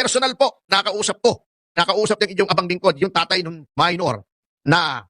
personal po, nakausap ko. Nakausap ng inyong abang lingkod, yung tatay ng minor na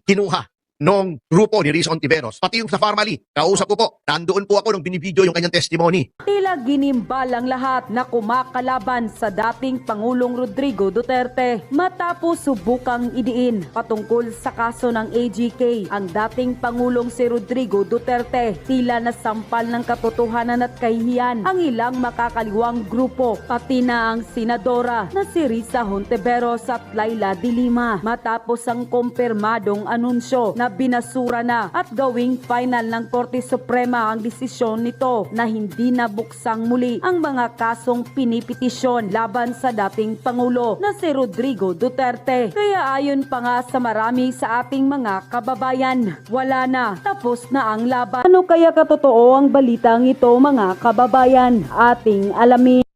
kinuha nung grupo ni Rizon Tiveros. Pati yung sa family, kausap ko po. Nandoon po ako nung binibideo yung kanyang testimony. Tila ginimbal ang lahat na kumakalaban sa dating Pangulong Rodrigo Duterte matapos subukang idiin patungkol sa kaso ng AGK. Ang dating Pangulong si Rodrigo Duterte tila nasampal ng katotohanan at kahihiyan ang ilang makakaliwang grupo, pati na ang senadora na si Risa Hontiveros at Laila de Lima, matapos ang kumpirmadong anunsyo na binasura na at gawing final ng Korte Suprema ang desisyon nito na hindi nabuksang muli ang mga kasong pinipetisyon laban sa dating Pangulo na si Rodrigo Duterte. Kaya ayon pa nga sa marami sa ating mga kababayan, wala na, tapos na ang laban. Ano kaya katotoo ang balitang ito, mga kababayan? Ating alamin.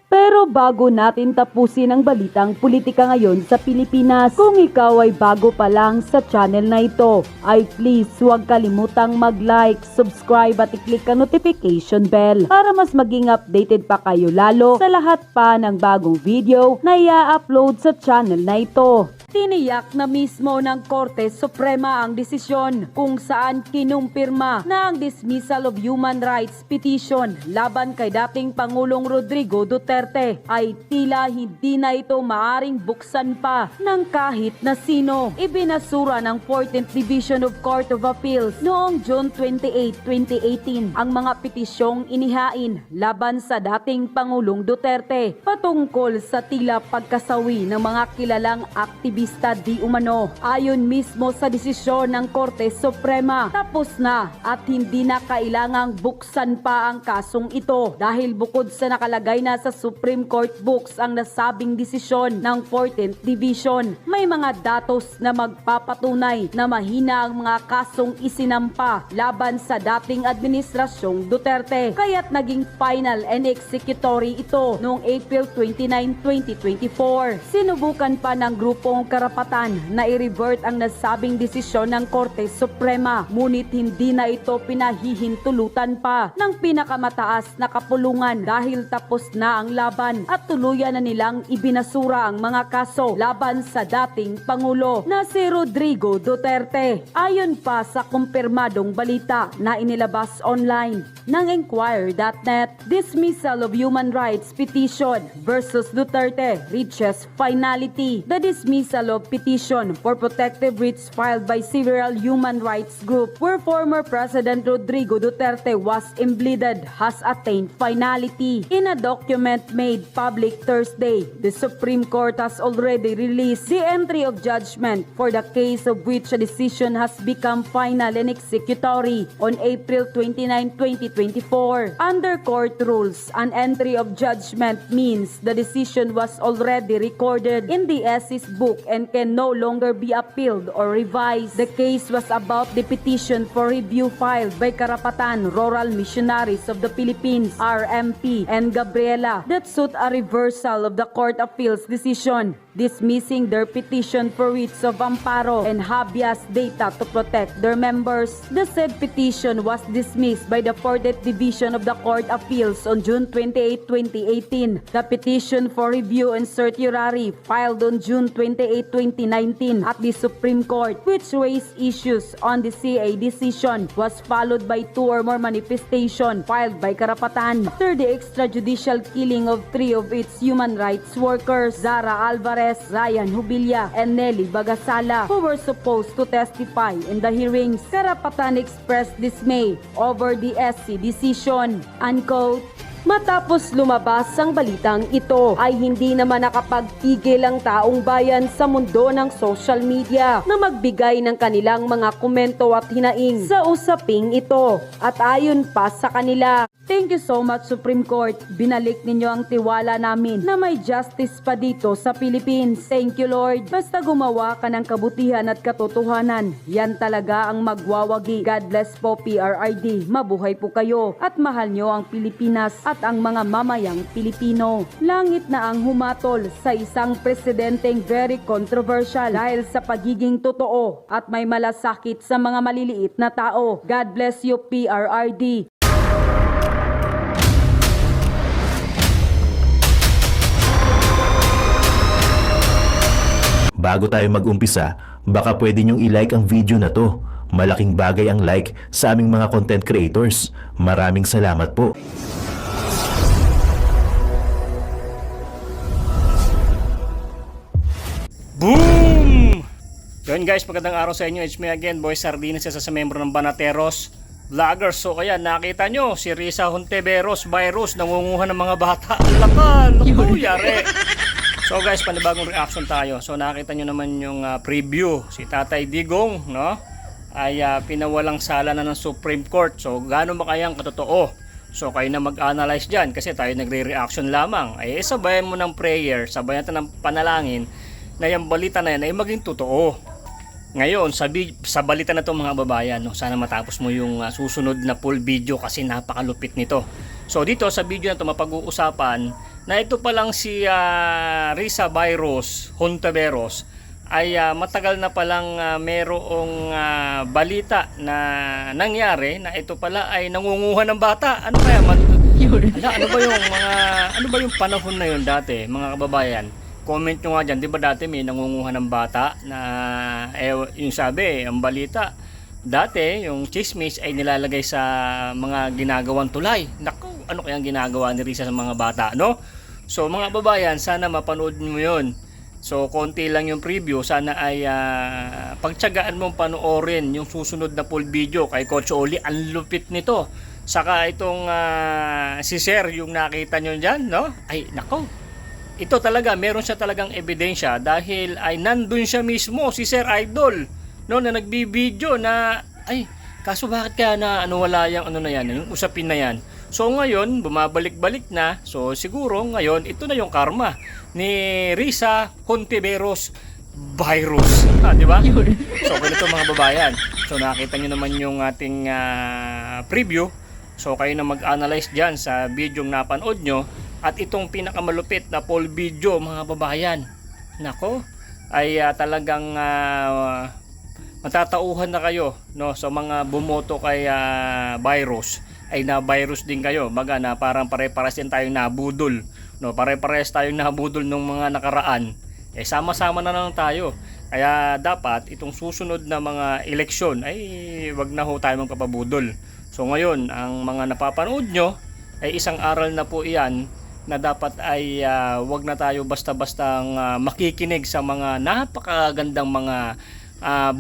Pero bago natin tapusin ang balitang politika ngayon sa Pilipinas, kung ikaw ay bago pa lang sa channel na ito, ay please huwag kalimutang mag-like, subscribe at i-click ang notification bell para mas maging updated pa kayo lalo sa lahat pa ng bagong video na i-upload sa channel na ito. Tiniyak na mismo ng Korte Suprema ang desisyon kung saan kinumpirma na ang dismissal of human rights petition laban kay dating Pangulong Rodrigo Duterte ay tila hindi na ito maaring buksan pa ng kahit na sino. Ibinasura ng 14th Division of Court of Appeals noong June 28, 2018 ang mga petisyong inihain laban sa dating Pangulong Duterte patungkol sa tila pagkasawi ng mga kilalang aktivista di umano. Ayon mismo sa desisyon ng Korte Suprema, tapos na at hindi na kailangang buksan pa ang kasong ito dahil bukod sa nakalagay na sa Supreme Court books ang nasabing desisyon ng 14th Division, may mga datos na magpapatunay na mahina ang mga kasong isinampa laban sa dating administrasyong Duterte, kaya't naging final and executory ito noong April 29, 2024. Sinubukan pa ng grupong karapatan na i-revert ang nasabing desisyon ng Korte Suprema, ngunit hindi na ito pinahihintulutan pa ng pinakamataas na kapulungan dahil tapos na ang laban at tuluyan na nilang ibinasura ang mga kaso laban sa dating Pangulo na si Rodrigo Duterte. Ayon pa sa kumpirmadong balita na inilabas online ng Enquirer.net, dismissal of human rights petition versus Duterte reaches finality. The dismissal of petition for protective writs filed by several human rights groups where former President Rodrigo Duterte was impleaded has attained finality. In a document made public Thursday, the Supreme Court has already released the entry of judgment for the case of which a decision has become final and executory on April 29, 2024. Under court rules, an entry of judgment means the decision was already recorded in the SE's book and can no longer be appealed or revised. The case was about the petition for review filed by Karapatan Rural Missionaries of the Philippines, RMP, and Gabriela that sought a reversal of the Court Appeals decision dismissing their petition for writs of amparo and habeas data to protect their members. The said petition was dismissed by the 4th Division of the Court Appeals on June 28, 2018. The petition for review and certiorari filed on June 28, 2019 at the Supreme Court, which raised issues on the CA decision, was followed by 2 or more manifestations filed by Karapatan after the extrajudicial killing of 3 of its human rights workers, Zara Alvarez, Ryan Hubilla, and Nelly Bagasala, who were supposed to testify in the hearings. Karapatan expressed dismay over the SC decision. Unquote. Matapos lumabas ang balitang ito ay hindi naman nakapagtigil ang taong bayan sa mundo ng social media na magbigay ng kanilang mga komento at hinaing sa usaping ito. At ayon pa sa kanila, thank you so much Supreme Court, binalik ninyo ang tiwala namin na may justice pa dito sa Philippines. Thank you Lord, basta gumawa ka ng kabutihan at katotohanan, yan talaga ang magwawagi. God bless po PRRD, mabuhay po kayo at mahal nyo ang Pilipinas at ang mga mamayang Pilipino. Langit na ang humatol sa isang presidenteng very controversial dahil sa pagiging totoo at may malasakit sa mga maliliit na tao. God bless you PRRD. bago tayo mag-umpisa, baka pwede nyong i-like ang video na to. Malaking bagay ang like sa aming mga content creators. Maraming salamat po. Boom! Yun guys, magandang araw sa inyo. It's me again, Boy Sardinas, isa sa membro ng Banateros Vloggers. So kaya nakita nyo, si Risa Hontiveros virus, nangunguha ng mga bata. Ang lakal! Yari! So guys, panibagong reaction tayo. So nakita nyo naman yung preview. Si Tatay Digong, no? Ay pinawalang sala na ng Supreme Court. So gaano ba kayang katotoo? So kayo na mag-analyze dyan kasi tayo nagre-reaction lamang. Ay sabayan mo ng prayer, sabayan natin ng panalangin na yung balita na yan ay maging totoo. Ngayon, sa balita na to mga babayan, no, sana matapos mo yung susunod na full video kasi napakalupit nito. So dito sa video na to mapag-uusapan na ito pa lang si Risa Virus Hontiveros ay matagal na palang merong balita na nangyari na ito pala ay nangunguha ng bata. Ano kaya ano ba yung panahon na yun dati mga kababayan? Comment nyo nga dyan, di ba dati may nangunguha ng bata na yung sabi, ang balita dati yung chismis ay nilalagay sa mga ginagawang tulay. Naku, ano kayang ginagawa ni Risa sa mga bata, no? So mga babayan, sana mapanood nyo yun. So konti lang yung preview, sana ay pagtyagaan mong panoorin yung susunod na full video kay Coach Oli. Ang lupit nito. Saka itong si Sir yung nakita nyo dyan, no? Ay nako, ito talaga, meron siya talagang ebidensya dahil ay nandun siya mismo, si Sir Idol, no, na nagbibideo na, ay, kaso bakit kaya na wala yung ano na yan, yung usapin na yan. So ngayon, bumabalik-balik na, so siguro ngayon, ito na yung karma ni Risa Hontiveros virus. Di ba? So ganito mga babayan. So nakita nyo naman yung ating preview. So kayo na mag-analyze dyan sa video ng napanood nyo. At itong pinakamalupit na full video mga babayan, nako, ay talagang matatauhan na kayo, no? So mga bumoto kay virus ay na virus din kayo. Baga na parang pare-pares din tayong nabudol, no? Pare-pares tayong nabudol nung mga nakaraan. Sama-sama na lang tayo. Kaya dapat itong susunod na mga eleksyon ay wag na ho tayo magpapabudol. So ngayon, ang mga napapanood nyo ay isang aral na po iyan na dapat ay wag na tayo basta-bastang makikinig sa mga napakagandang mga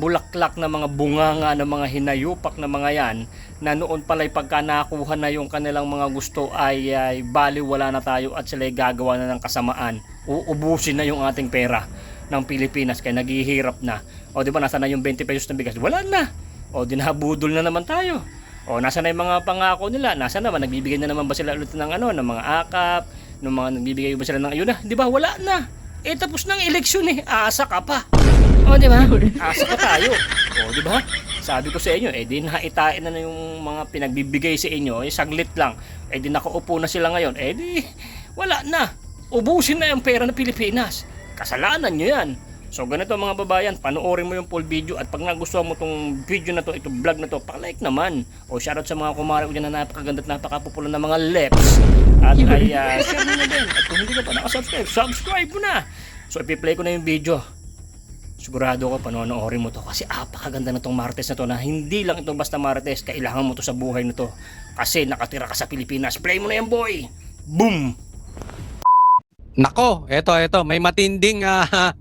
bulaklak na mga bunganga na mga hinayupak na mga yan na noon pala'y pagka nakuha na yung kanilang mga gusto ay baliwala na tayo at sila'y gagawa na ng kasamaan. Uubusin na yung ating pera ng Pilipinas kaya naghihirap na. O di ba nasa na yung 20 pesos na bigas? Wala na. O dinabudol na naman tayo. O nasa na yung mga pangako nila? Nasa naman? Nagbibigay na naman ba sila ulit ng ng mga akap? Ng mga nagbibigay ba sila ng ayun na? Di ba? Wala na. Tapos ng eleksyon asa ka pa. O di ba? Asa ka tayo. O di ba? Sabi ko sa inyo, di naitain na yung mga pinagbibigay sa inyo, saglit lang. Di nakaupo na sila ngayon. Di wala na. Ubusin na yung pera ng Pilipinas. Kasalanan nyo yan. So ganito mga babayan, panoorin mo yung full video at pag nagustuhan mo tong video na to, itong vlog na to, pa-like naman. O shoutout sa mga kumari ko dyan na napakaganda at napakapopular na mga leps. At ay share mo na din. At kung hindi ka pa nakasubscribe, subscribe mo na. So ipi-play ko na yung video. Sigurado ko panoorin mo to kasi apakaganda na tong Martes na to na hindi lang itong basta Martes, kailangan mo to sa buhay na to. Kasi nakatira ka sa Pilipinas. Play mo na yan boy. Boom! Nako, eto, may matinding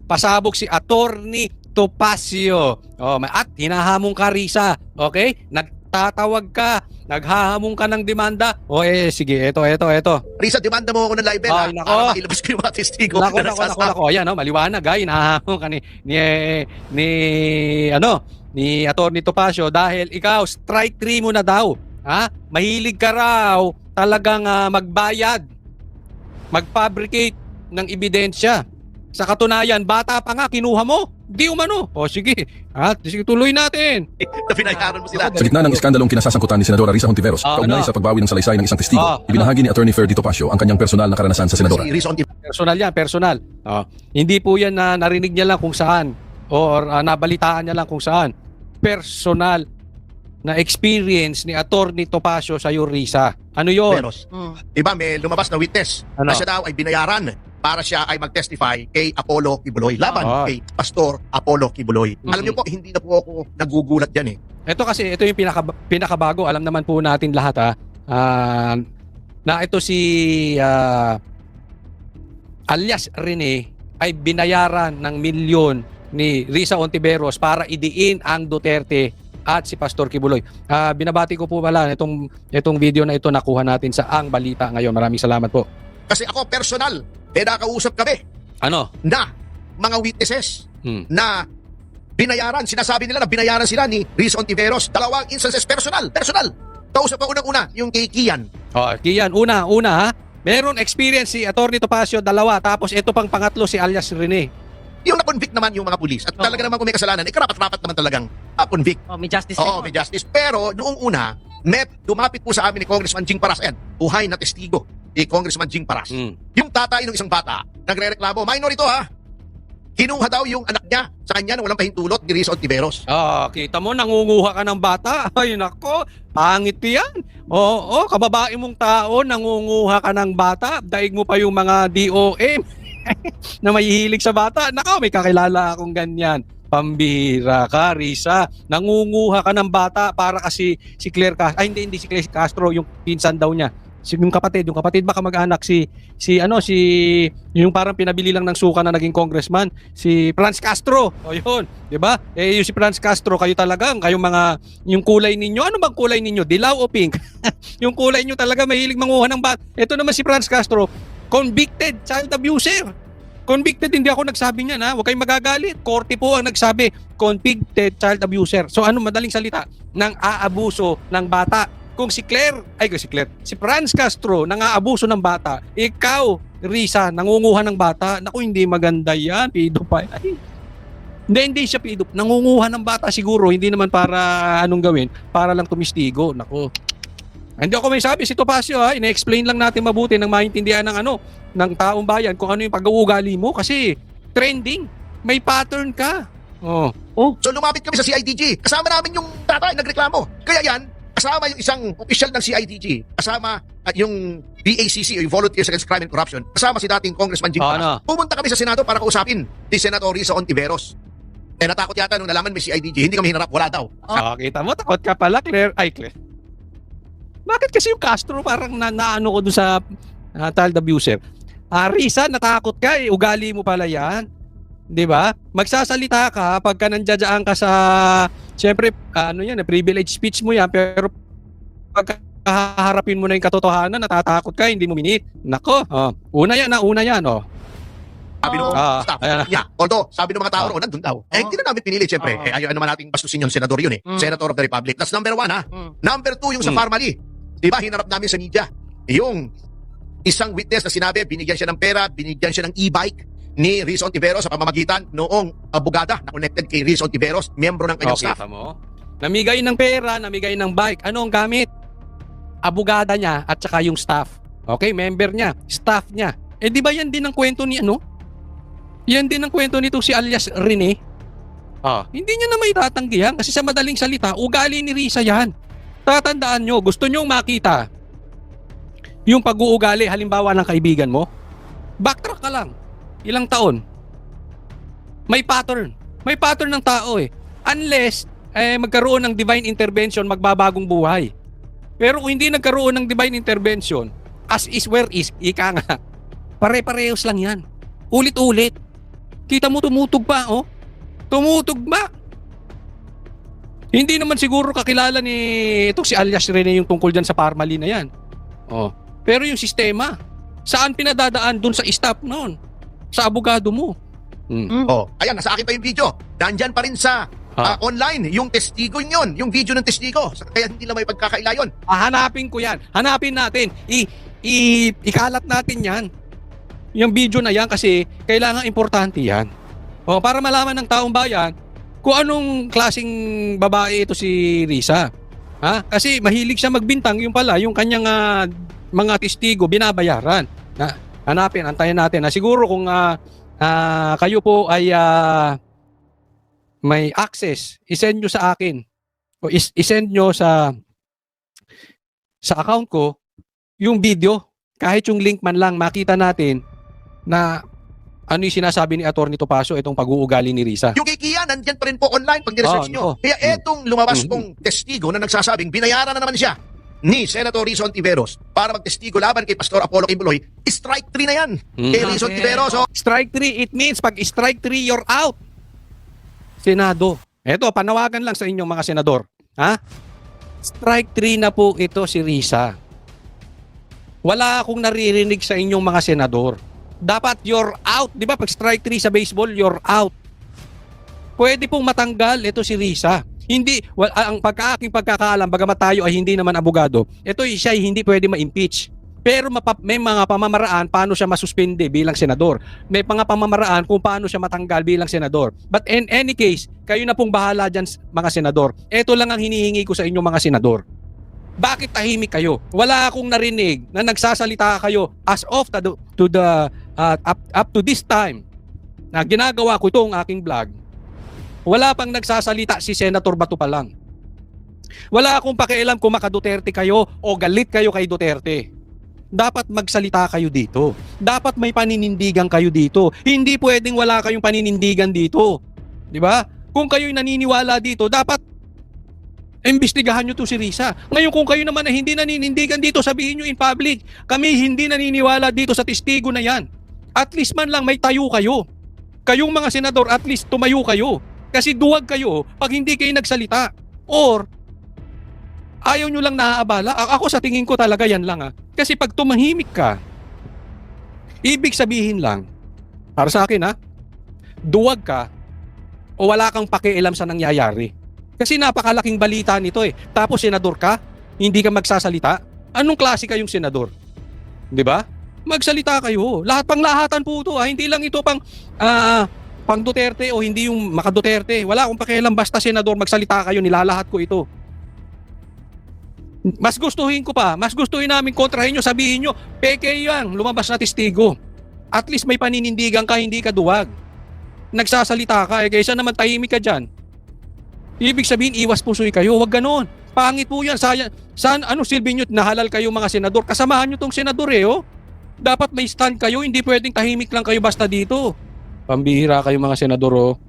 pasabog si Attorney Topacio. At hinahamon ka, Risa. Okay? Nagtatawag ka, naghahamon ka ng demanda. Sige, eto. Risa, demanda mo ako ng live Ay, nako. para mailabas ko yung mga testigo. Nako. Ayan, maliwanag, hinahamon ka ni Attorney Topacio dahil ikaw, strike 3 mo na daw. Mahilig ka raw talagang magbayad, mag-fabricate ng ebidensya. Sa katunayan, bata pa nga, kinuha mo. Di umano. Sige. Sige, tuloy natin. Na pinayaran mo sila. Sa gitna ng iskandalong kinasasangkutan ni Senadora Risa Hontiveros, kaugnay sa pagbawi ng salaysay ng isang testigo, ibinahagi ni Attorney Ferdy Topacio ang kanyang personal na karanasan sa Senadora. Si Risa Personal yan, personal. Hindi po yan na narinig niya lang kung saan or nabalitaan niya lang kung saan. Personal na experience ni Attorney Topacio sa Risa. Ano yun? Hontiveros. Diba, may lumabas na witness Ano? na siya daw ay binayaran para siya ay mag-testify kay Apollo Kibuloy. Laban Ah. kay Pastor Apollo Kibuloy. Alam niyo po, hindi na po ako nagugulat dyan eh. Ito kasi, ito yung pinakabago. Alam naman po natin lahat na ito si alias Rene ay binayaran ng milyon ni Risa Ontiveros para idiin ang Duterte at si Pastor Kibuloy. Binabati ko po pala itong video na ito nakuha natin sa Ang Balita ngayon. Maraming salamat po. Kasi ako personal, nakausap kami Ano? na mga witnesses Hmm. na binayaran, sinasabi nila na binayaran sila ni Risa Ontiveros. Dalawang instances, personal. Kausap ako unang-una, yung kay Kian. Kian, una ha. Meron experience si Atty. Topacio, dalawa. Tapos ito pang pangatlo si alias Rene. Yung na-convict naman yung mga pulis. At talaga naman kung may kasalanan, karapat-rapat naman talagang convict. May justice. Oo, may justice. Pero noong una, dumapit po sa amin ni Congressman Jing Paras, buhay na testigo ni Congressman Jing Paras. Yung tatay ng isang bata, nagre-reklamo, minor ito ha. Kinuha daw yung anak niya sa kanya nang walang pahintulot ni Risa Ontiveros. Kita mo, nangunguha ka ng bata. Ay, nako, pangit yan. Oo, kababae mong tao, nangunguha ka ng bata. Daig mo pa yung mga DOM na mahihilig sa bata. Nako, may kakilala akong ganyan. Pambihira ka, Risa. Nangunguha ka ng bata para kasi si Claire Castro. Ay, hindi si Claire Castro, yung pinsan daw niya. Yung kapatid baka mag-anak si yung parang pinabili lang ng suka na naging congressman, si Franz Castro. O yun, 'di ba? Yung si Franz Castro, yung kulay ninyo, ano bang kulay ninyo? Dilaw o pink? Yung kulay niyo talaga mahilig manguha ng bata. Ito naman si Franz Castro, convicted child abuser. Convicted, hindi ako nagsabi niyan ha. Huwag kayong magagalit. Korte po ang nagsabi, convicted child abuser. So ano madaling salita? Nang aabuso ng bata. Kung si Franz Castro nang-aabuso ng bata, ikaw, Risa, nangunguha ng bata, naku, hindi maganda yan, pedophile. Ay, hindi siya pedophile. Nangunguha ng bata siguro, hindi naman para anong gawin, para lang tumistigo. Naku. Hindi ako may sabi si Topacio ha, ina-explain lang natin mabuti nang maintindihan ng taong bayan kung ano yung pag-uugali mo kasi trending, may pattern ka. Oh. So lumapit kami sa CIDG. Kasama namin yung tatay, nagreklamo. Kaya yan, kasama yung isang official ng CIDG, kasama yung VACC o yung Volunteers Against Crime and Corruption, kasama si dating Congressman Jing Paras. Pumunta kami sa Senado para kausapin si Senator Risa Ontiveros. Natakot yata nung nalaman may CIDG, hindi kami hinarap, wala daw. Kita mo, takot ka pala, Claire. Bakit kasi yung Castro parang naano ko doon sa child abuser? Risa, natakot ka ugali mo pala yan. 'Di ba? Magsasalita ka pagka nandiyan ka sa siyempre privilege speech mo yan, pero pagka haharapin mo na yung katotohanan, natatakot ka, hindi mo minit. Nako, una yan. Sabi nung staff niya. Although, sabi ng mga tao roon, nandun daw. Hindi na namin pinili, siyempre. Ayaw naman nating bastusin yung senador yun Senator of the Republic. That's number 1 ha. Number 2 yung sa Farmally. Diba, hinarap namin sa media. Yung isang witness na sinabi, binigyan siya ng pera, binigyan siya ng e-bike ni Risa Ontiveros sa pamamagitan noong abogada na connected kay Risa Ontiveros, miyembro ng kanyang staff. Mo? Namigay ng pera, namigay ng bike. Ano ang gamit? Abogada niya at saka yung staff. Okay, member niya, staff niya. Di ba yan din ang kwento ni Yan din ang kwento nito si alias Rene. Hindi niya na may tatanggihan kasi sa madaling salita, ugali ni Risa yan. Tatandaan nyo, gusto nyong makita yung pag-uugali halimbawa ng kaibigan mo? Backtrack ka lang. Ilang taon? May pattern. May pattern ng tao Unless magkaroon ng divine intervention, magbabagong buhay. Pero kung hindi nagkaroon ng divine intervention, as is where is, ika nga, pare-parehos lang yan. Ulit-ulit. Kita mo tumutog pa, Tumutog ba? Hindi naman siguro kakilala ni itong si alias Rene yung tungkol dyan sa Farmally na yan. Pero yung sistema, saan pinadadaan dun sa staff noon? Sa abogado mo. Ayan, nasa akin pa yung video. Nandyan pa rin sa online, yung testigo yun, yung video ng testigo. Kaya hindi lang may pagkakaila yun. Hanapin ko yan. Hanapin natin. Ikalat natin yan. Yung video na yan kasi kailangan importante yan. Para malaman ng taong bayan kung anong klaseng babae ito si Risa. Kasi mahilig siya magbintang, yung pala, yung kanyang mga testigo binabayaran. Hanapin, antayin natin. Siguro kung kayo po ay may access, isend nyo sa akin o isend nyo sa account ko yung video, kahit yung link man lang, makita natin na ano yung sinasabi ni Atty. Topacio itong pag-uugali ni Risa. Yung kay Kian, nandyan pa rin po online pag niresearch nyo. Oo. Kaya etong lumabas pong testigo na nagsasabing binayaran na naman siya ni Senator Risa Hontiveros para magtestigo laban kay Pastor Apollo Kibuloy, strike 3 na yan kay Risa Hontiveros. So, Strike 3, it means pag strike 3, you're out. Senado. Eto, panawagan lang sa inyong mga senador. Ha? Strike 3 na po ito si Risa. Wala akong naririnig sa inyong mga senador. Dapat you're out. Di ba pag strike 3 sa baseball, you're out. Pwede pong matanggal ito si Risa. Hindi, ang aking pagkakaalam, bagamat tayo ay hindi naman abogado, ito siya ay hindi pwede ma-impeach. Pero may mga pamamaraan paano siya masuspende bilang senador. May mga pamamaraan kung paano siya matanggal bilang senador. But in any case, kayo na pong bahala dyan mga senador. Ito lang ang hinihingi ko sa inyong mga senador. Bakit tahimik kayo? Wala akong narinig na nagsasalita kayo as of up to this time na ginagawa ko itong aking vlog. Wala pang nagsasalita si Senator Bato pa lang. Wala akong pakialam kung maka-Duterte kayo o galit kayo kay Duterte. Dapat magsalita kayo dito. Dapat may paninindigan kayo dito. Hindi pwedeng wala kayong paninindigan dito. Di ba? Kung kayo'y naniniwala dito, dapat imbestigahan nyo to si Risa. Ngayon kung kayo naman ay hindi naninindigan dito, sabihin nyo in public, kami hindi naniniwala dito sa testigo na yan. At least man lang may tayo kayo. Kayong mga senador, at least tumayo kayo. Kasi duwag kayo pag hindi kayo nagsalita. Or, ayaw nyo lang naaabala. Ako sa tingin ko talaga yan lang. Kasi pag tumahimik ka, ibig sabihin lang, para sa akin duwag ka o wala kang pakialam sa nangyayari. Kasi napakalaking balita nito Tapos senador ka, hindi ka magsasalita. Anong klase kayong senador? 'Di ba? Magsalita kayo. Lahat-panglahatan po ito. Hindi lang ito pang Duterte o hindi yung maka-Duterte. Wala akong pakialam, basta senador, magsalita kayo, nilalahat ko ito. Mas gustuhin namin kontrahin nyo, sabihin nyo, peke yan, lumabas na testigo. At least may paninindigan ka, hindi ka duwag. Nagsasalita ka, kaysa naman tahimik ka dyan. Ibig sabihin, iwas pusoy kayo, wag ganon. Pangit po yan. Ano silbi nyo, nahalal kayo mga senador? Kasamahan nyo tong senador Dapat may stand kayo, hindi pwedeng tahimik lang kayo basta dito. Pambihira kayo mga senador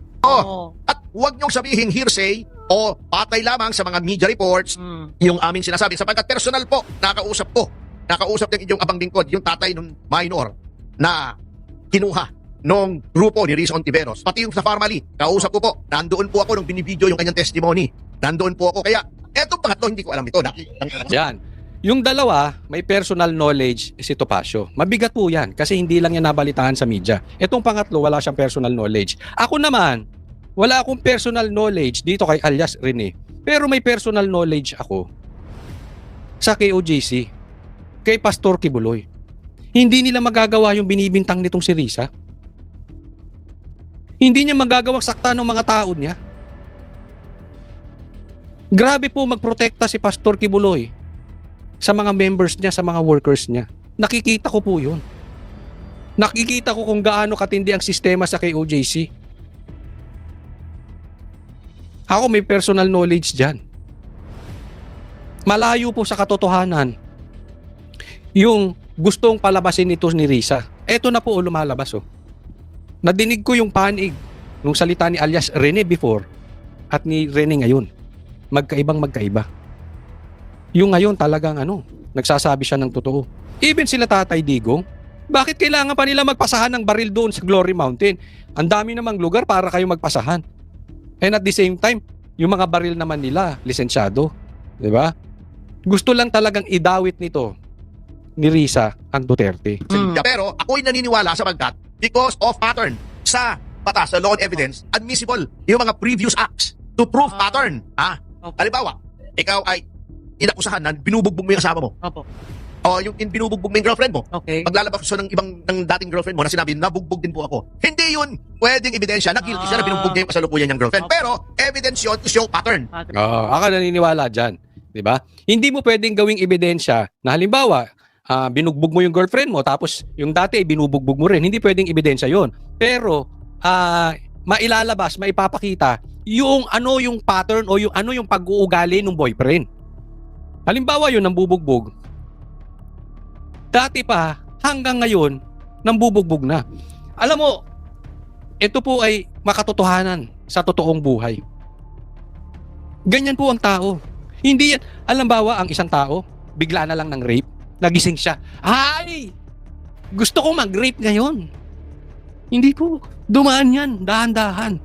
at huwag niyong sabihin hearsay o patay lamang sa mga media reports yung aming sinasabi. Sapagkat personal po, nakausap ng inyong abang lingkod, yung tatay ng minor na kinuha nung grupo ni Risa Hontiveros. Pati yung sa family, kausap ko po, nandoon po ako nung binibideo yung kanyang testimony. Nandoon po ako, kaya etong pangatlo, hindi ko alam ito. Yan. Yung dalawa, may personal knowledge si Topacio. Mabigat po yan kasi hindi lang yan nabalitaan sa media. Itong pangatlo, wala siyang personal knowledge. Ako naman, wala akong personal knowledge dito kay alias Rene. Pero may personal knowledge ako sa KOJC, kay Pastor Kibuloy. Hindi nila magagawa yung binibintang nitong si Risa. Hindi niya magagawang sakta ng mga tao niya. Grabe po magprotekta si Pastor Kibuloy sa mga members niya, sa mga workers niya. Nakikita ko po yun. Nakikita ko kung gaano katindi ang sistema sa KOJC. Ako may personal knowledge dyan. Malayo po sa katotohanan yung gustong palabasin nito ni Risa. Eto na po lumalabas Nadinig ko yung panig nung salita ni alias Rene before at ni Rene ngayon. Magkaiba. Yung ngayon talagang nagsasabi siya ng totoo. Even sila Tatay Digong, bakit kailangan pa nila magpasahan ng baril doon sa Glory Mountain? Ang dami namang lugar para kayo magpasahan. And at the same time, yung mga baril naman nila, lisensyado. Di ba? Gusto lang talagang idawit nito ni Risa ang Duterte. Pero ako'y naniniwala sapagkat because of pattern sa batas, sa law and evidence, admissible yung mga previous acts to prove pattern. Halimbawa, ikaw ay inakusahan na binubugbog mo yung asawa mo. Opo. O yung binubugbog mo yung girlfriend mo. Okay. Paglalabas ko ng dating girlfriend mo na sinabi, nabugbog din po ako. Hindi yun pwedeng ebidensya na guilty siya na binugbog niya yung kasalukuyan niyang girlfriend. Pero evidence yun to show pattern. Ako naniniwala dyan. Diba? Hindi mo pwedeng gawing ebidensya na halimbawa, binugbog mo yung girlfriend mo tapos yung dati binubugbog mo rin. Hindi pwedeng ebidensya yun. Pero mailalabas, maipapakita yung yung pattern o yung pag-uugali ng boyfriend. Halimbawa yun ang bubugbog. Dati pa hanggang ngayon Nambubugbog na. Alam mo, ito po ay makatotohanan sa totoong buhay. Ganyan po ang tao. Hindi yan, alambawa ang isang tao, bigla na lang ng rape, nagising siya. Ay! Gusto ko mag-rape ngayon. Hindi po. Dumaan yan, dahan-dahan.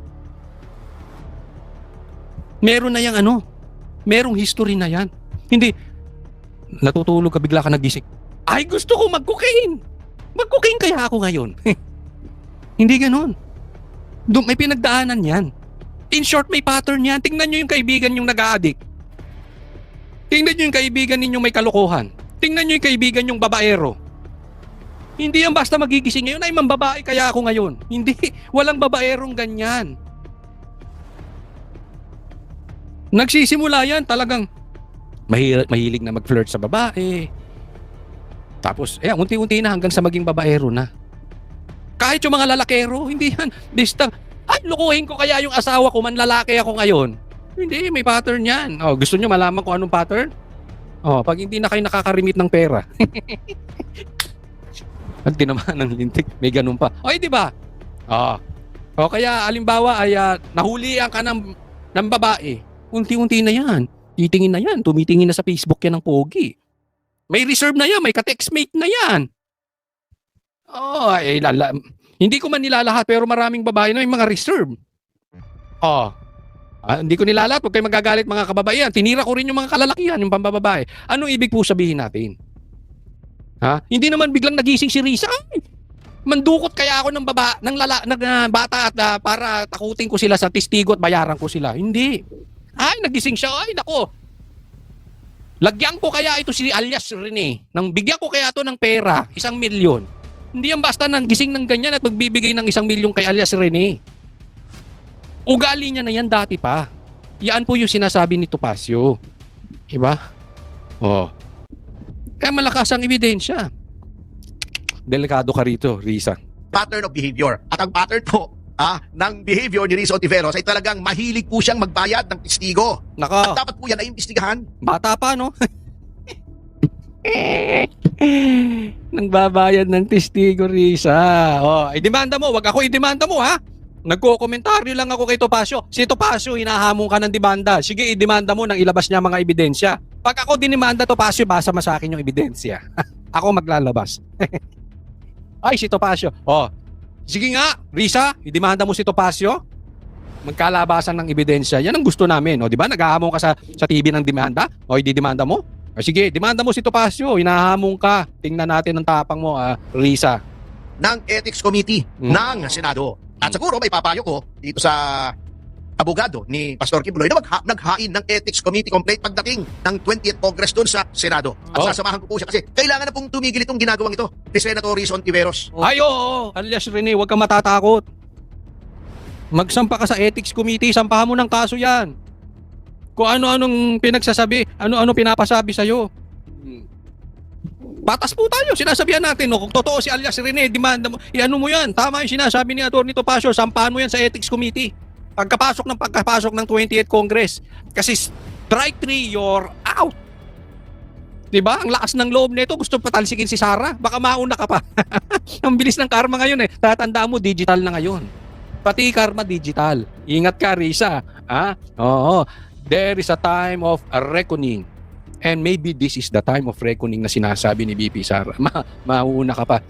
Meron na yang merong history na yan. Hindi, natutulog ka, bigla ka nagising. Ay, gusto ko mag-cocaine. Mag-cocaine kaya ako ngayon. Hindi ganon. May pinagdaanan yan. In short, may pattern yan. Tingnan nyo yung kaibigan yung nag-a-addict. Tingnan nyo yung kaibigan ninyong may kalokohan. Tingnan nyo yung kaibigan yung babaero. Hindi yan basta magigising ngayon, ay mambabae kaya ako ngayon. Hindi, walang babaerong ganyan. Nagsisimula yan talagang mahilig na mag-flirt sa babae. Tapos, unti-unti na hanggang sa maging babaero na. Kahit yung mga lalakero, hindi yan. Ay, lukuhin ko kaya yung asawa ko, manlalaki ako ngayon. Hindi, may pattern yan. Oh, gusto nyo malaman kung anong pattern? Oh, pag hindi na kayo nakakarimit ng pera. At tinamaan ng lintik, may ganun pa. O, di ba? O kaya, alimbawa ay nahulihan ka ng babae. Unti-unti na yan. Titingin na yan. Tumitingin na sa Facebook yan ng pogi. May reserve na yan. May ka-textmate na yan. Hindi ko man nilalahat pero maraming babae na may mga reserve. Hindi ko nilalahat. Huwag kayo magagalit mga kababaihan. Tinira ko rin yung mga kalalakihan, yung pambababae. Anong ibig po sabihin natin? Hindi naman biglang nagising si Risa. Ay, mandukot kaya ako ng bata at para takutin ko sila sa testigo at bayaran ko sila. Hindi. Ay, nagising siya. Ay, nako. Lagyan ko kaya ito si alias Rene. Bigyan ko kaya ito ng pera, 1 milyon. Hindi yan basta gising ng ganyan at magbibigay ng 1 milyon kay alias Rene. Ugali niya na yan dati pa. Yan po yung sinasabi ni Topacio. Diba? Kaya malakas ang ebidensya. Delikado ka rito, Risa. Pattern of behavior. At ang pattern po ng behavior ni Risa Ontiveros ay talagang mahilig po siyang magbayad ng testigo. At dapat po yan ay imbestigahan. Bata pa, no? Nagbabayad ng testigo, Risa. Idemanda mo. Wag ako idemanda mo, ha? Nagko-komentaryo lang ako kay Topacio. Si Topacio, hinahamon ka ng demanda. Sige, idemanda mo nang ilabas niya mga ebidensya. Pag ako dinimanda, Topacio, basa mo sa akin yung ebidensya. Ako maglalabas. Ay, si Topacio. Sige nga, Risa, idemanda mo si Topacio. Magkalabasan ng ebidensya. Yan ang gusto namin. Di ba? Naghahamon ka sa TV ng demanda. Ididemanda mo. Sige, demanda mo si Topacio. Hinahamon ka. Tingnan natin ang tapang mo, Risa. Ng Ethics Committee ng Senado. At siguro may papayo ko dito sa abogado ni Pastor Kibuloy na naghain ng Ethics Committee complaint pagdating ng 20th Congress doon sa Senado. At sasamahan ko po siya kasi kailangan na pong tumigil itong ginagawang ito ni Senator Risa Ontiveros. Ay, oo. Alias Rene, huwag kang matatakot. Magsampa ka sa Ethics Committee, sampahan mo ng kaso yan. Kung ano-anong pinagsasabi, ano-ano pinapasabi sa'yo. Batas po tayo, sinasabihan natin, kung totoo si alias Rene, demanda mo, iano mo yan, tama yung sinasabi ni Atty. Topacio, sampahan mo yan sa Ethics Committee. Pagkapasok ng 28th Congress. Kasi strike 3, you're out. Diba? Ang lakas ng loob nito, gusto patalsikin si Sara, baka mauna ka pa. Ang bilis ng karma ngayon tatandaan mo, digital na ngayon. Pati karma digital. Ingat ka, Risa. Oo. There is a time of reckoning. And maybe this is the time of reckoning na sinasabi ni BP Sara. Mauuna ka pa.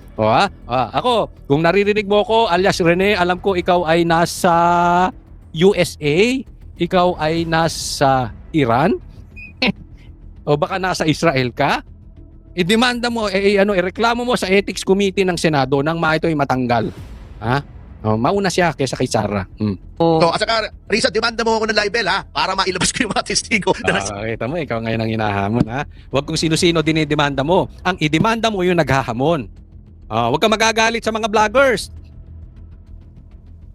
Ako, kung naririnig mo ko, alias Rene, alam ko ikaw ay nasa USA, ikaw ay nasa Iran, o baka nasa Israel ka. Idemanda mo, ireklamo mo sa Ethics Committee ng Senado nang ito'y matanggal. Mauna siya kaysa kay Sara. So, at saka, Risa, demanda mo ako ng libel, para mailabas ko yung mga testigo. Kita mo, ikaw ngayon ang hinahamon, Huwag kung sino-sino dinidemanda mo. Ang idemanda mo yung naghahamon. Huwag kang magagalit sa mga vloggers.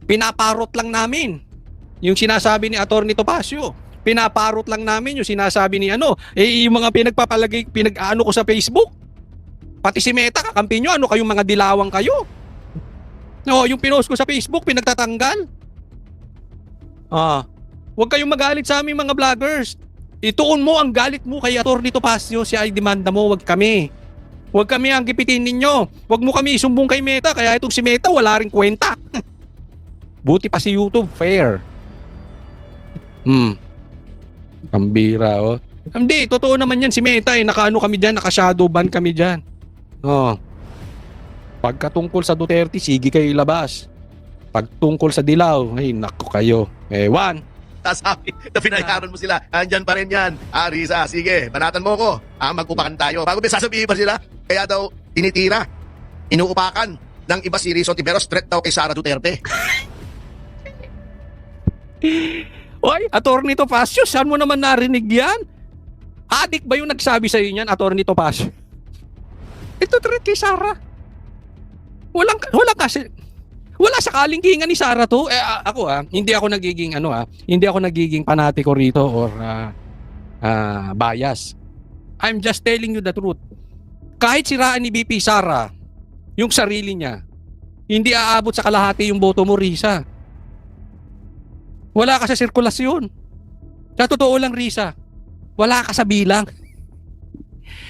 Pinaparot lang namin yung sinasabi ni Atty. Topacio. Pinaparot lang namin yung sinasabi ni yung mga pinagpapalagay, pinag-ano ko sa Facebook. Pati si Meta, kakampi nyo, kayong mga dilawang kayo. Yung pinost ko sa Facebook, pinagtatanggal. Huwag kayong magalit sa aming mga vloggers. Ituon mo ang galit mo kay Atty. Topacio, siya ay demanda mo, wag kami. Huwag kami ang gipitin ninyo. Huwag mo kami isumbong kay Meta, kaya itong si Meta wala ring kwenta. Buti pa si YouTube, fair. Pambira, oh. Hindi, totoo naman yan si Meta eh. Nakaano kami dyan, naka-shadow ban kami dyan. Oh. Pagkatungkol sa Duterte, sige kayo ilabas. Pagtungkol sa Dilaw, ay naku kayo. Ewan. Sabi na pinayaran mo sila. Andyan pa rin yan. Risa, sige, banatan mo ko. Mag-upakan tayo. Bago may sasabihin pa sila, kaya daw tinitira, inuupakan ng iba si Rizon Tiveros, threat daw kay Sara Duterte. Oy, Atty. Topacio, saan mo naman narinig yan? Adik ba yung nagsabi sa inyo yan, Atty. Topacio? Ito threat kay Sara. Wala kasi. Wala sa kalingkingan ni Sara to. Ako hindi ako nagiging panatiko rito or bias. I'm just telling you the truth. Kahit siraan ni BP Sara yung sarili niya, hindi aabot sa kalahati yung boto mo, Risa. Wala ka sa sirkulasyon. Sa totoo lang, Risa, wala ka sa bilang.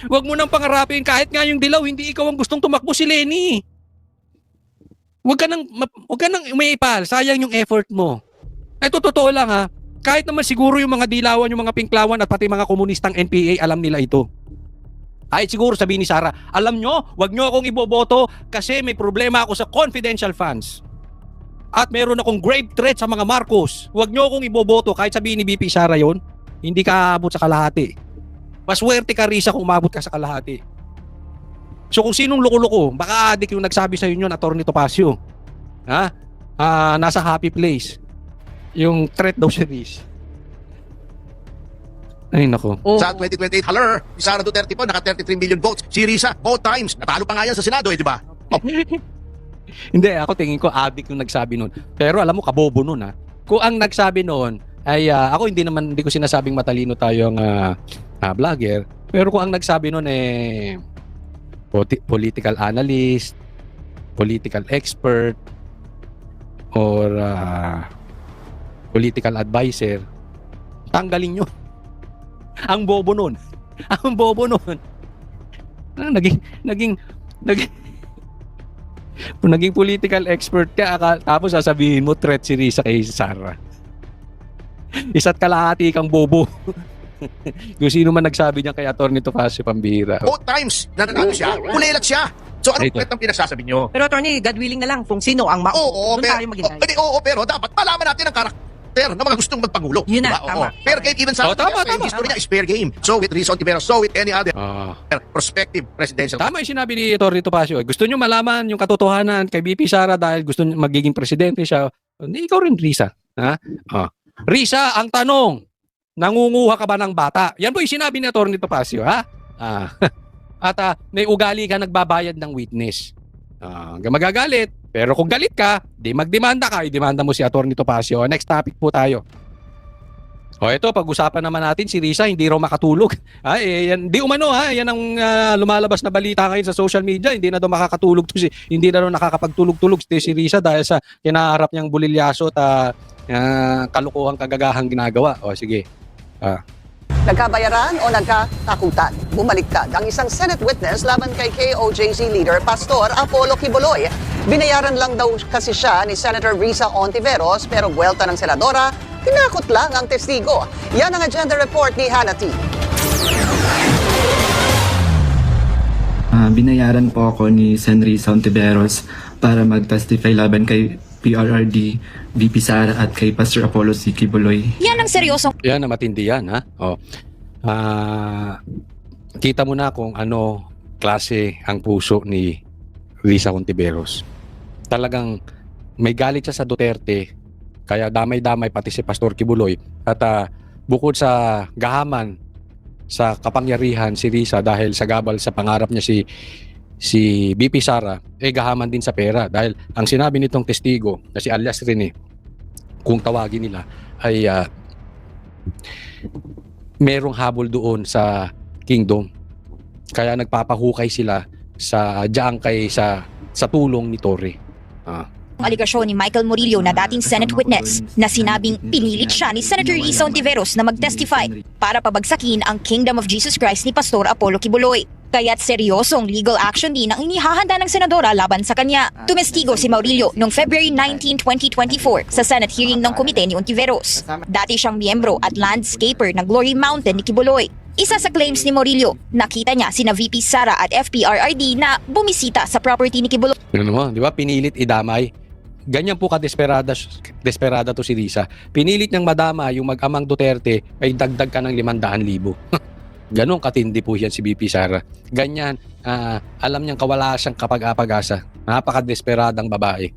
Huwag mo nang pangarapin kahit nga yung Dilaw, hindi ikaw ang gustong tumakbo, si Lenny. Huwag ka nang umaipal. Sayang yung effort mo. Ito totoo lang ha. Kahit naman siguro yung mga Dilawan, yung mga Pinklawan at pati mga komunistang NPA, alam nila ito. Ay siguro sabihin ni Sara, alam nyo, wag nyo akong iboboto kasi may problema ako sa confidential funds. At meron akong grave threat sa mga Marcos. Wag nyo akong iboboto kahit sabihin ni BP Sara yon, hindi ka aabot sa kalahati. Maswerte ka, Risa, kung umabot ka sa kalahati. So kung sinong loko-loko, baka adik yung nagsabi sa inyo na Atty. Topacio. Ha? Nasa happy place. Yung threat daw si Riz. Ay nako. Sa 2028, haler, si Sara Duterte po, naka 33 million votes. Si Risa, both times. Natalo pa nga yan sa Senado, di ba? Hindi, ako tingin ko adik yung nagsabi nun. Pero alam mo, kabobo nun ha. Kung ang nagsabi nun, ay ako hindi ko sinasabing matalino tayong vlogger. Pero kung ang nagsabi nun political analyst, political expert, or political advisor, tanggalin nyo. Ang bobo nun. Ang bobo nun. Naging political expert ka, tapos sasabihin mo threat si Risa kay Sara. Isa't kalahati kang bobo. Kung sino man nagsabi niya kay Atty. Topacio, pambihira. Both times na nanalo siya, kulilat siya. So anong threat ang pinagsasabi nyo? Pero attorney, God willing na lang kung sino ang Oo, doon tayo mag-inay. pero dapat malaman natin ang karakter ng mga gustong magpangulo. Yun na, Diba? tama. Pero kahit even sa tama. history niya is fair game. So with Rizon Tiveros, so with any other Ah. prospective presidential. Tama yung sinabi ni Atty. Topacio. Gusto nyo malaman yung katotohanan kay BP Sara dahil gusto nyo magiging presidente siya. Hindi, ikaw rin, Risa. Ha? Risa, ang tanong, nangunguha ka ba ng bata? Yan po yung sinabi ni Atty. Topacio, ha? At may ugali ka nagbabayad ng witness. Magagalit. Pero kung galit ka, di magdemanda ka, i-demanda mo si Atty. Topacio. Next topic po tayo. Ito, pag-usapan naman natin si Risa, hindi raw makatulog. Yan, di umano yan ang lumalabas na balita ngayon sa social media. Hindi na daw makakatulog hindi na daw nakakapagtulog-tulog si Risa dahil sa kinaharap niyang bulilyaso at kalukuhang kagagahang ginagawa. Sige. Nagkabayaran o nagkatakutan? Bumaliktad ang isang Senate witness laban kay KOJC leader Pastor Apollo Quiboloy. Binayaran lang daw kasi siya ni Senator Risa Ontiveros pero buwelta ng senadora, tinakot lang ang testigo. Yan ang agenda report ni Hannah T. Binayaran po ako ni Sen. Risa Ontiveros para mag-testify laban kay PRRD, VP Sara at kay Pastor Apollo C. Quiboloy. Yan ang seryosong Yan na matindi yan, ha? Kita mo na kung ano klase ang puso ni Risa Ontiveros. Talagang may galit siya sa Duterte, kaya damay-damay pati si Pastor Quiboloy. At bukod sa gahaman sa kapangyarihan si Risa dahil sa gabal sa pangarap niya si BP Sara, gahaman din sa pera dahil ang sinabi nitong testigo na si alias Rene, kung tawagin nila, ay merong habol doon sa kingdom. Kaya nagpapahukay sila sa tulong ni Torre. aligasyon ni Michael Murillo na dating Senate witness na sinabing pinilit siya ni Senator Risa Ontiveros na mag-testify para pabagsakin ang Kingdom of Jesus Christ ni Pastor Apollo Quiboloy. Kaya't seryosong legal action din ang inihahanda ng senadora laban sa kanya. Tumestigo si Maurilio noong February 19, 2024 sa Senate hearing ng komite ni Ontiveros. Dati siyang miyembro at landscaper ng Glory Mountain ni Quiboloy. Isa sa claims ni Maurilio, nakita niya sina VP Sara at FPRRD na bumisita sa property ni Quiboloy. Ano mo, di ba? Pinilit idamay. Ganyan po desperada to si Risa. Pinilit niyang madama yung mag-amang Duterte ay dagdag ka ng 500,000. Ganon katindi po yan si VP Sara. Ganyan, alam niyang kawala siyang kapag-apag-asa. Napaka-desperadang babae.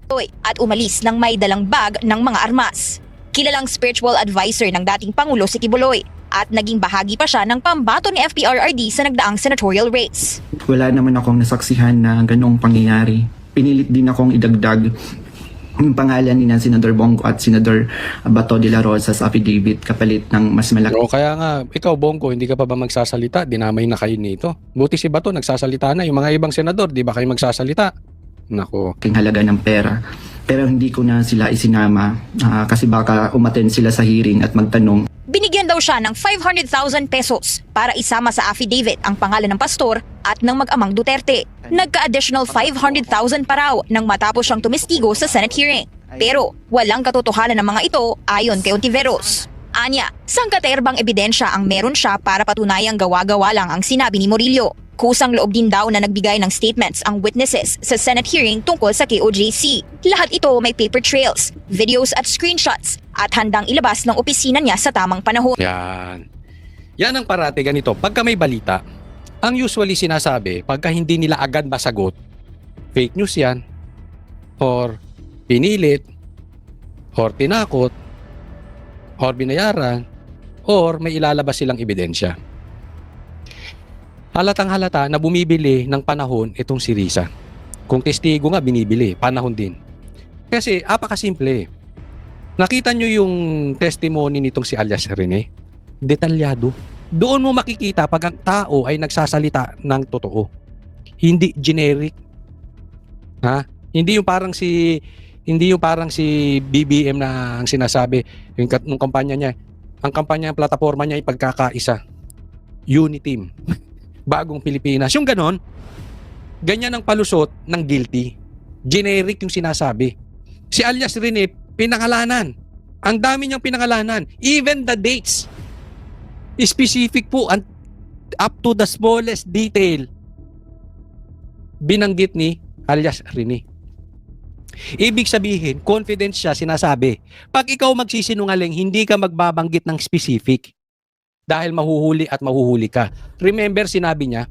At umalis ng may dalang bag ng mga armas. Kilalang spiritual advisor ng dating Pangulo si Quiboloy at naging bahagi pa siya ng pambato ni FPRRD sa nagdaang senatorial race. Wala naman akong nasaksihan na ganong pangyayari. Pinilit din akong idagdag yung pangalan ni Senador Bongo at Senador Bato de la Rosa sa affidavit kapalit ng mas malaki. O kaya nga, ikaw Bongo, hindi ka pa ba magsasalita? Dinamay na kayo nito. Buti si Bato nagsasalita na. Yung mga ibang senador, di ba kayo magsasalita? Nako. King halaga ng pera. Pero hindi ko na sila isinama kasi baka umattend sila sa hearing at magtanong. Binigyan daw siya ng 500,000 pesos para isama sa affidavit ang pangalan ng pastor at ng mag-amang Duterte. Nagka-additional 500,000 pa raw nang matapos siyang tumestigo sa Senate hearing. Pero walang katotohanan ng mga ito ayon kay Ontiveros. Anya, sangkaterbang ebidensya ang meron siya para patunayang gawa-gawa lang ang sinabi ni Maurilio. Kusang loob din daw na nagbigay ng statements ang witnesses sa Senate hearing tungkol sa KOJC. Lahat ito may paper trails, videos at screenshots at handang ilabas ng opisina niya sa tamang panahon. Yan. Yan ang parate ganito. Pagka may balita, ang usually sinasabi, pagka hindi nila agad masagot, fake news yan, or pinilit, or tinakot, or binayaran, or may ilalabas silang ebidensya. Halatang halata na bumibili ng panahon itong si Risa. Kung testigo nga binibili, panahon din. Kasi apakasimple. Nakita nyo yung testimony nitong si alias Rene? Detalyado. Doon mo makikita pag ang tao ay nagsasalita ng totoo. Hindi generic. Ha? Hindi yung parang si BBM na ang sinasabi yung kampanya niya. Ang kampanya ng plataforma niya ay pagkakaisa. Uniteam. Bagong Pilipinas. Yung ganon, ganyan ang palusot ng guilty. Generic yung sinasabi. Si alias Rene, pinangalanan. Ang dami niyang pinangalanan. Even the dates. Specific po, up to the smallest detail. Binanggit ni alias Rene. Ibig sabihin, confidence siya sinasabi. Pag ikaw magsisinungaling, hindi ka magbabanggit ng specific. Dahil mahuhuli at mahuhuli ka. Remember, sinabi niya,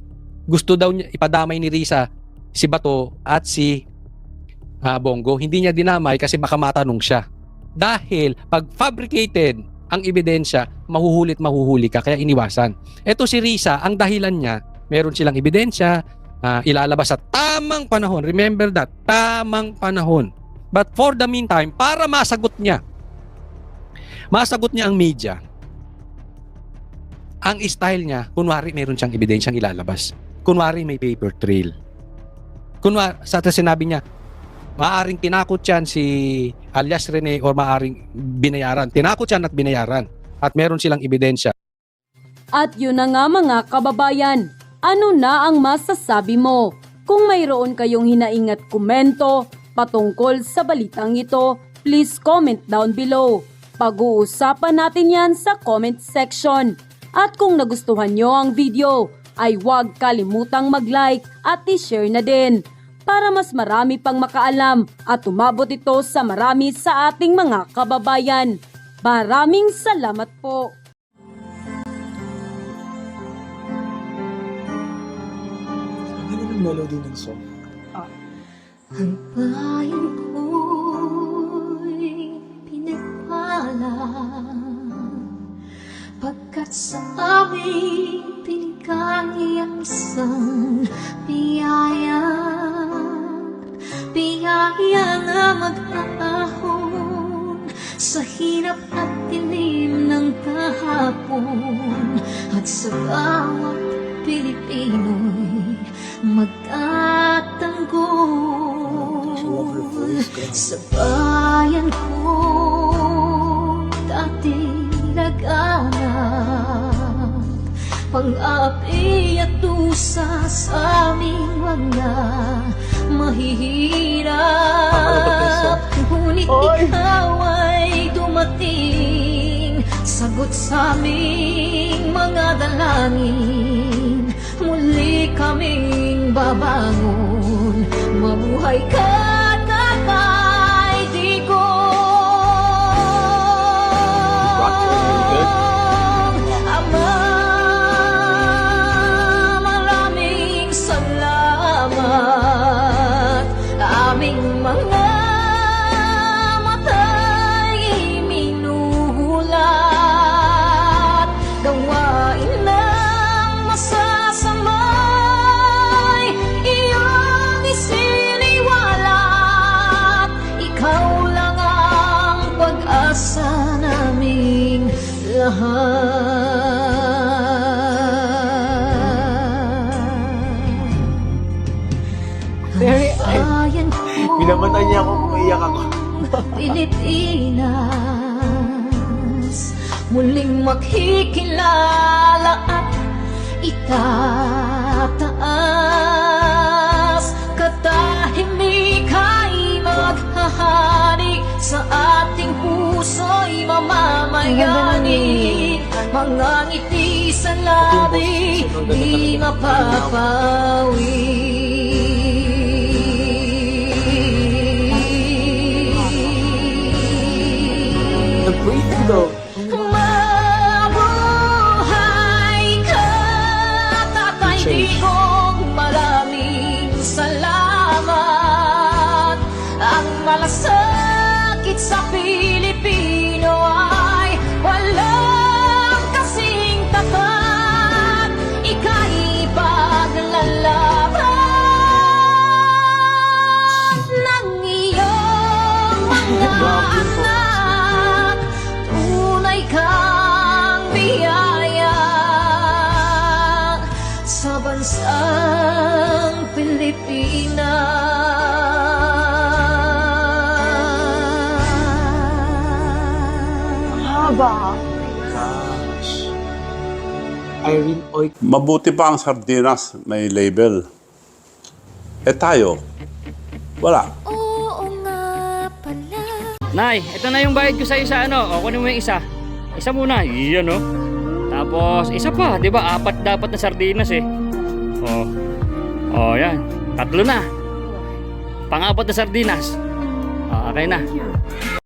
gusto daw niya ipadamay ni Risa si Bato at si Bongo. Hindi niya dinamay kasi baka matanong siya. Dahil pag fabricated ang ebidensya, mahuhuli ka, kaya iniwasan. Ito si Risa, ang dahilan niya, meron silang ebidensya, ilalabas sa tamang panahon. Remember that, tamang panahon. But for the meantime, para masagot niya ang media, ang style niya, kunwari meron siyang ebidensyang ilalabas. Kunwari may paper trail. Kunwari, sa sinabi niya, maaaring tinakot yan si alias Rene or maaaring binayaran. Tinakot yan at binayaran. At meron silang ebidensya. At yun na nga mga kababayan, ano na ang masasabi mo? Kung mayroon kayong hinaing at komento patungkol sa balitang ito, please comment down below. Pag-uusapan natin yan sa comment section. At kung nagustuhan nyo ang video, ay huwag kalimutang mag-like at i-share na din para mas marami pang makaalam at umabot ito sa marami sa ating mga kababayan. Maraming salamat po! Melody ng song. Ang bayan ko'y pinagpala pagkat sa aming pinigay ang isang biyaya na mag-ahon sa hirap at dilim ng kahapon at sa bawat Pilipino'y magtatanggol sa bayan ko dati laganap pang-api at isa sa aming mga mahihirap. Ngunit ikaw ay dumating, sagot sa aming mga dalangin. Muli kaming babangon, mabuhay ka, Tatay Digong. Ama, maraming salamat. Aming mga mata'y minuhulat, gawain ng masasamay iyong isiniwalat. Ikaw lang ang pag-asa naming lahat. Binamatay niya ako, umiyak ako. Pilipinas, muling makikilala at itataas. Katahimik ay maghahari, sa ating puso'y mamamayani. Mga ngiti sa labi, di mapapawi. Mabuhay ka, Tatay Digong, maraming salamat. Ang malasakit sa Pilipino ay walang kasing tapat. Ika'y paglalaban ng iyong mga anak. Tunay kang biyaya sa bansang Pilipinas. Haba. Mabuti pa ang sardinas, may label. Eh tayo, wala. Nay, ito na yung bayad ko sa isa, ano? O, kunin mo yung isa. Isa muna. Iyan, no? Tapos, isa pa. Di ba? 4 dapat na sardinas, eh. O, yan. 3 na. Pang-4 na sardinas. O, okay na.